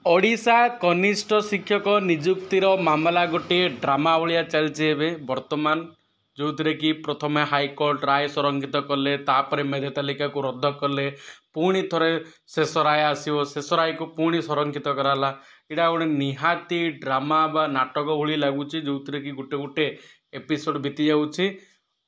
ओडिशा कनिष्ठ शिक्षक निजुक्तिर मामला गोटे ड्रामा भाया चलती बर्तमान जो थे कि प्रथम हाईकोर्ट राय संरक्षित कले तापर मेधा तालिका को रद्द कले पुणी थे शेष राय आसो शेष राय को पुणी संरक्षित कराला यहाँ गोटे निहाती ड्रामा बा नाटक भाई लगुच जो थे कि गोटे गोटे एपिसोड बीती जाऊँगी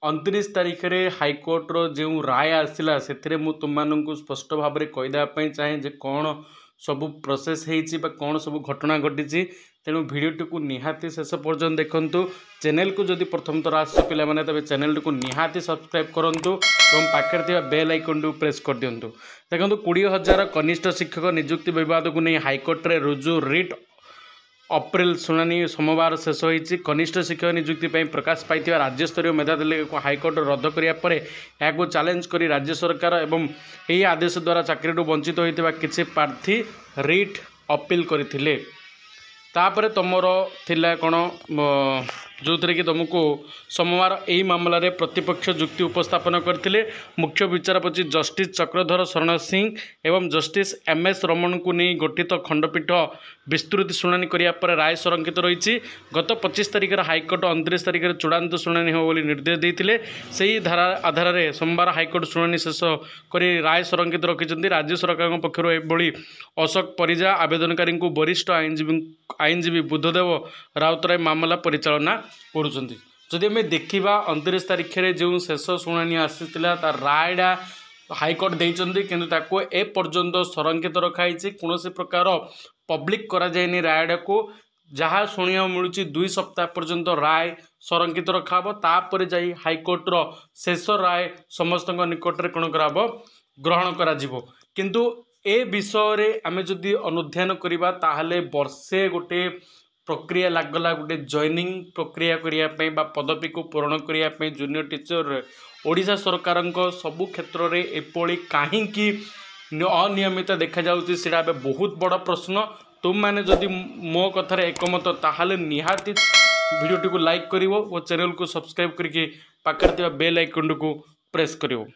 29 तारीख में हाईकोर्टर जो राय आसला से तुम स्पष्ट भाव में कहीदेवाई चाहे जे कौन सबू प्रोसेस होती कौन सब घटना घटी तेणु भिडटी को निहाती शेष पर्यटन देखूँ चैनल को जदि प्रथम थर आस पे तेज चैनल को निहाती सब्सक्राइब करूँ और पाखे बेल आइकन को प्रेस कर दिंतु। देखो 20,000 कनिष्ठ शिक्षक निजुक्ति बद को नहीं हाईकोर्ट में रुजु रिट अप्रैल शुणानी सोमवार शेष होती कनिष्ठ शिक्षक निजुक्ति प्रकाश पाई राज्यस्तरीय मेधा तालिका को हाईकोर्ट रद्द करापर यहाँ चैलेंज कर राज्य सरकार एवं यही आदेश द्वारा चाकरी वंचित होता किसी प्रार्थी रिट अपील करते तापर तुमर थिला कौन जो थे कि तुमको सोमवार यही मामला रे प्रतिपक्ष जुक्ति उपस्थापन करते मुख्य विचारपति जस्टिस चक्रधर शरण सिंह एवं जस्टिस MS रमण को नहीं गठित खंडपीठ विस्तृत शुणानी करापर राय संरक्षित रही गत 25 तारिख हाईकोर्ट 29 तारिख चूड़ांत शुणानी हो निर्देश देते से ही धारा आधार में सोमवार हाईकोर्ट शुणानी शेष कर राय संरक्षित रखिंट राज्य सरकार पक्षर एभली अशोक परिजा आवेदनकारी को वरिष्ठ आईनजीवी बुद्धदेव राउतराय मामला परिचालना करुँच आम देखा 29 तारिख में जो शेष शुणानी आसीला रायटा हाईकोर्ट देते कि एपर्यंत संरक्षित रखाई कौन प्रकार पब्लिक करा जाए रायडा को जहाँ शुणा मिलूँ 2 सप्ताह पर्यंत राय संरक्षित रखा तापर जा हाईकोर्टर शेष राय समस्त निकट में कौन कर ग्रहण किंतु ए विषय आम जदि अनुध्यान करवा ताहले वर्षे गोटे प्रक्रिया लगला गोटे जॉइनिंग प्रक्रिया करने पदवी को पूरण करने जूनियर टीचर ओडिशा सरकार सबू क्षेत्र में एपली कहीं अनियमित देखा जाऊँगी सीटा बहुत बड़ प्रश्न तुम मैंने जदि मो कथार एकमत ताहले निहाती वीडियोटी को लाइक करिवो और चैनल को सब्सक्राइब करके पाखर बेल आइकन को प्रेस करिवो।